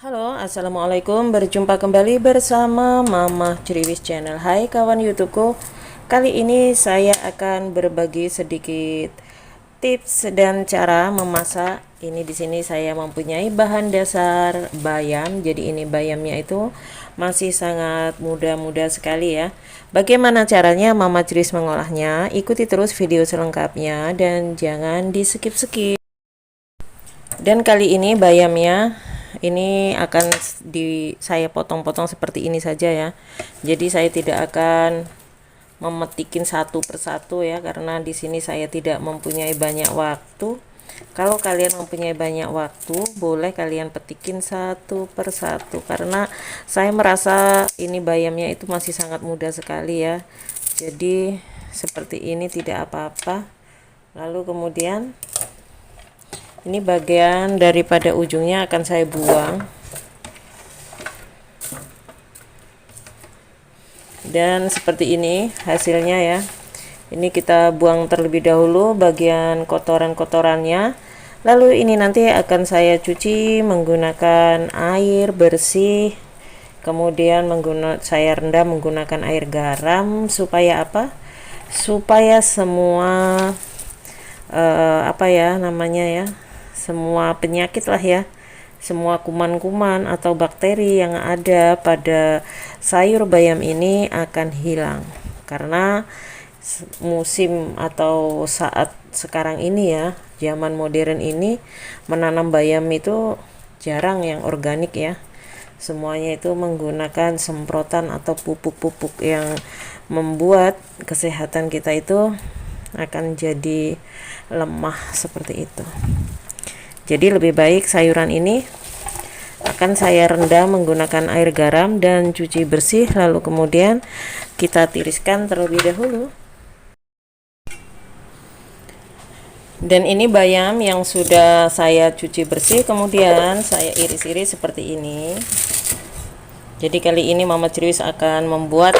Halo, assalamualaikum. Berjumpa kembali bersama Mama Ceriwis Channel. Hai kawan YouTubeku. Kali ini saya akan berbagi sedikit tips dan cara memasak. Ini di sini saya mempunyai bahan dasar bayam. Jadi ini bayamnya itu masih sangat muda-muda sekali ya. Bagaimana caranya Mama Ceriwis mengolahnya? Ikuti terus video selengkapnya dan jangan di skip-skip. Dan kali ini bayamnya ini akan saya potong-potong seperti ini saja ya. Jadi saya tidak akan memetikin satu persatu ya, karena di sini saya tidak mempunyai banyak waktu. Kalau kalian mempunyai banyak waktu, boleh kalian petikin satu persatu, karena saya merasa ini bayamnya itu masih sangat muda sekali ya. Jadi seperti ini tidak apa-apa. Lalu kemudian ini bagian daripada ujungnya akan saya buang. Dan seperti ini hasilnya ya. Ini kita buang terlebih dahulu bagian kotoran-kotorannya. Lalu ini nanti akan saya cuci menggunakan air bersih. Kemudian saya rendam menggunakan air garam supaya apa? Supaya semua apa ya namanya ya? Semua penyakit lah ya, semua kuman-kuman atau bakteri yang ada pada sayur bayam ini akan hilang. Karena musim atau saat sekarang ini ya, zaman modern ini, menanam bayam itu jarang yang organik ya. Semuanya itu menggunakan semprotan atau pupuk-pupuk yang membuat kesehatan kita itu akan jadi lemah seperti itu. Jadi lebih baik sayuran ini akan saya rendam menggunakan air garam dan cuci bersih, lalu kemudian kita tiriskan terlebih dahulu. Dan ini bayam yang sudah saya cuci bersih, kemudian saya iris-iris seperti ini. Jadi kali ini Mama Ceriwis akan membuat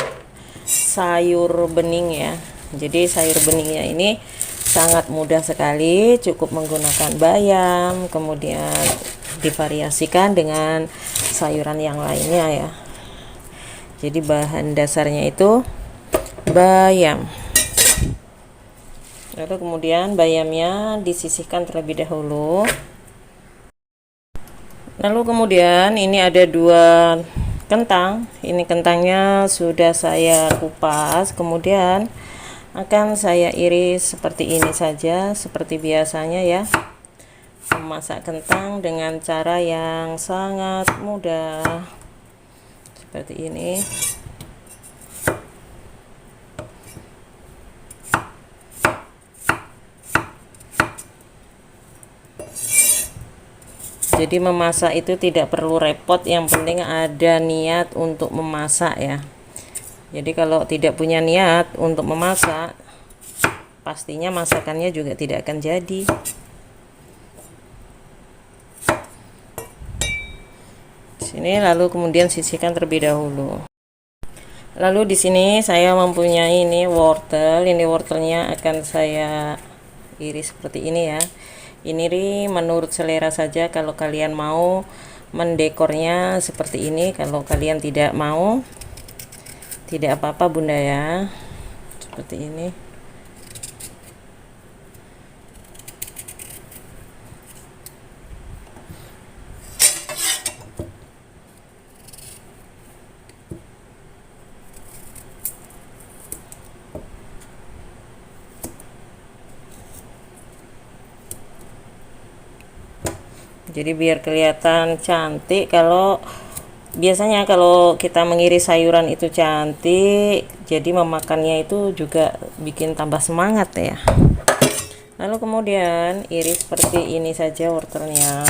sayur bening ya. Jadi sayur beningnya ini sangat mudah sekali, cukup menggunakan bayam, kemudian divariasikan dengan sayuran yang lainnya ya. Jadi bahan dasarnya itu bayam. Lalu kemudian bayamnya disisihkan terlebih dahulu. Lalu kemudian ini ada 2 kentang. Ini kentangnya sudah saya kupas, kemudian akan saya iris seperti ini saja, seperti biasanya ya. Memasak kentang dengan cara yang sangat mudah seperti ini. Jadi memasak itu tidak perlu repot, yang penting ada niat untuk memasak ya. Jadi kalau tidak punya niat untuk memasak, pastinya masakannya juga tidak akan jadi. Sini lalu kemudian sisihkan terlebih dahulu. Lalu di sini saya mempunyai ini wortel. Ini wortelnya akan saya iris seperti ini ya. Ini menurut selera saja, kalau kalian mau mendekornya seperti ini, kalau kalian tidak mau tidak apa-apa bunda ya, seperti ini. Jadi biar kelihatan cantik. Kalau biasanya kalau kita mengiris sayuran itu cantik, jadi memakannya itu juga bikin tambah semangat ya. Lalu kemudian iris seperti ini saja wortelnya.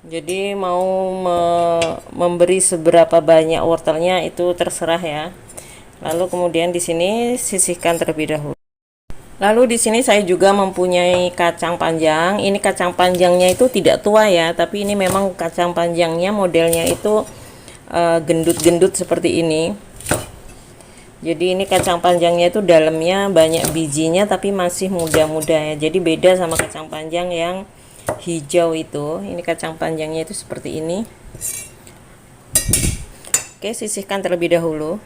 Jadi mau memberi seberapa banyak wortelnya itu terserah ya. Lalu kemudian di sini sisihkan terlebih dahulu. Lalu di sini saya juga mempunyai kacang panjang. Ini kacang panjangnya itu tidak tua ya, tapi ini memang kacang panjangnya modelnya itu gendut-gendut seperti ini. Jadi ini kacang panjangnya itu dalamnya banyak bijinya tapi masih muda-muda ya. Jadi beda sama kacang panjang yang hijau itu. Ini kacang panjangnya itu seperti ini. Oke, sisihkan terlebih dahulu.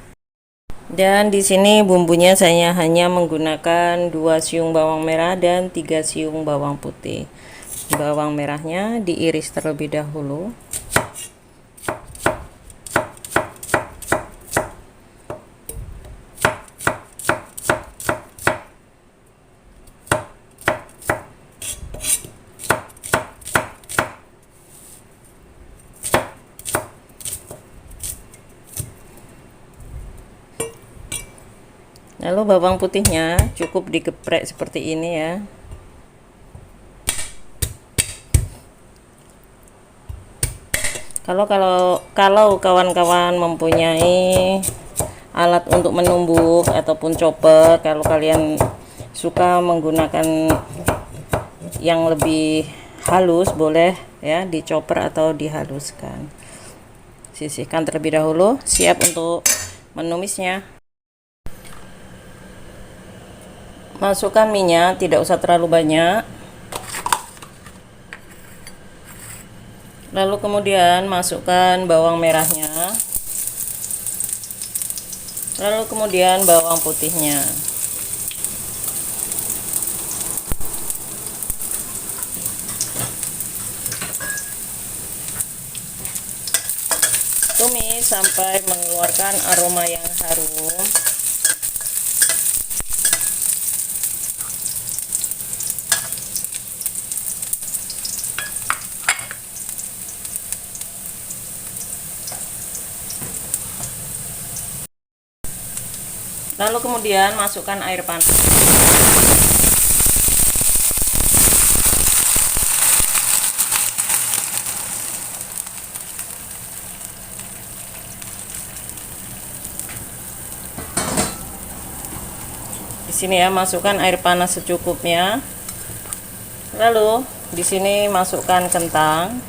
Dan di sini bumbunya saya hanya menggunakan 2 siung bawang merah dan 3 siung bawang putih. Bawang merahnya diiris terlebih dahulu. Lalu bawang putihnya cukup digeprek seperti ini ya. Kalau kawan-kawan mempunyai alat untuk menumbuk ataupun chopper, kalau kalian suka menggunakan yang lebih halus, boleh ya di chopper atau dihaluskan. Sisihkan terlebih dahulu, siap untuk menumisnya. Masukkan minyak, tidak usah terlalu banyak. Lalu kemudian masukkan bawang merahnya. Lalu kemudian bawang putihnya. Tumis sampai mengeluarkan aroma yang harum. Lalu kemudian masukkan air panas. Di sini ya, masukkan air panas secukupnya. Lalu di sini masukkan kentang.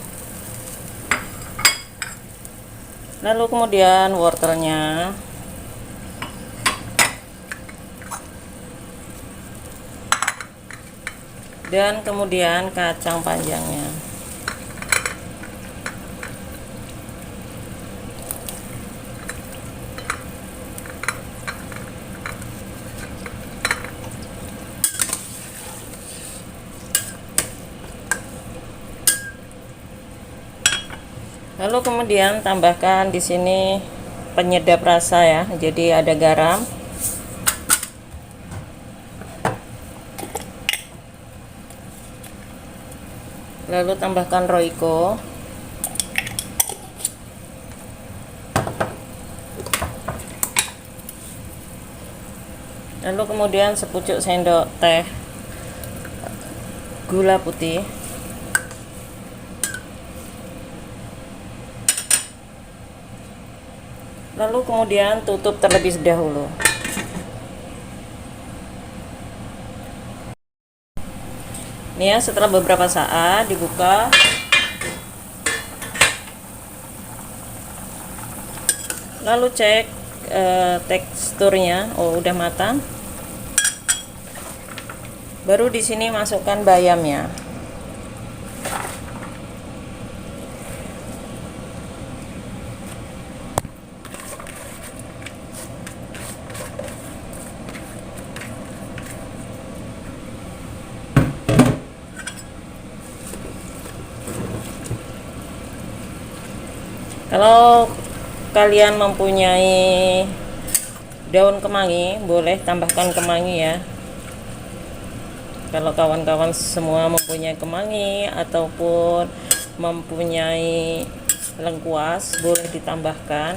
Lalu kemudian wortelnya. Dan kemudian kacang panjangnya. Lalu kemudian tambahkan di sini penyedap rasa ya. Jadi ada garam. Lalu tambahkan Royco. Lalu kemudian sepucuk sendok teh gula putih. Lalu kemudian tutup terlebih dahulu. Ini ya, setelah beberapa saat dibuka. Lalu cek teksturnya, oh udah matang. Baru di sini masukkan bayamnya. Kalau kalian mempunyai daun kemangi, boleh tambahkan kemangi ya. Kalau kawan-kawan semua mempunyai kemangi ataupun mempunyai lengkuas, boleh ditambahkan.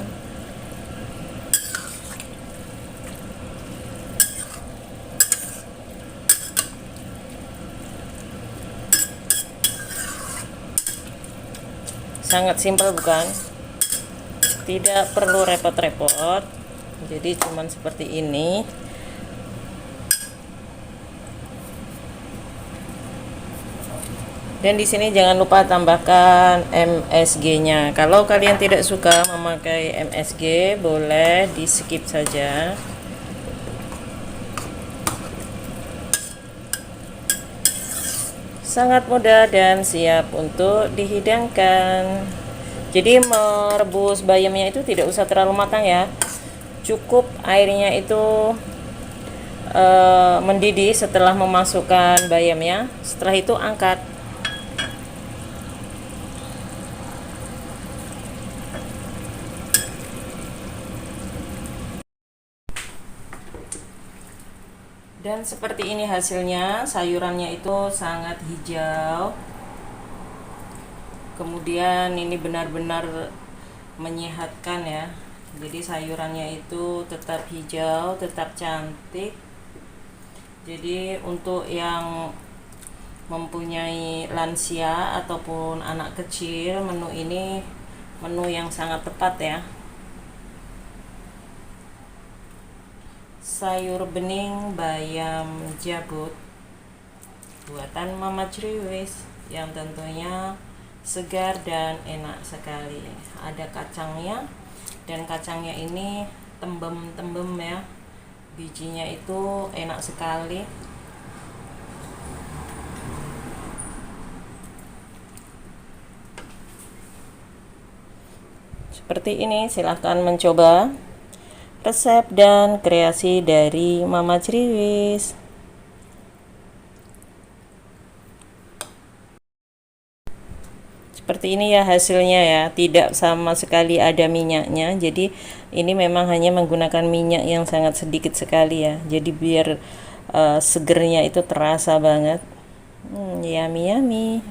Sangat simpel bukan? Tidak perlu repot-repot, jadi cuman seperti ini. Dan di sini jangan lupa tambahkan MSG-nya. Kalau kalian tidak suka memakai MSG, boleh di skip saja. Sangat mudah dan siap untuk dihidangkan. Jadi merebus bayamnya itu tidak usah terlalu matang ya, cukup airnya itu mendidih setelah memasukkan bayamnya. Setelah itu angkat. Dan seperti ini hasilnya. Sayurannya itu sangat hijau, kemudian ini benar-benar menyehatkan ya. Jadi sayurannya itu tetap hijau, tetap cantik. Jadi untuk yang mempunyai lansia ataupun anak kecil, menu ini menu yang sangat tepat ya. Sayur bening bayam jabut buatan Mama Criwis yang tentunya segar dan enak sekali. Ada kacangnya, dan kacangnya ini tembem-tembem ya, bijinya itu enak sekali. Seperti ini, silahkan mencoba resep dan kreasi dari Mama Criwis. Seperti ini ya hasilnya ya, tidak sama sekali ada minyaknya. Jadi ini memang hanya menggunakan minyak yang sangat sedikit sekali ya, jadi biar segernya itu terasa banget. Yummy yummy.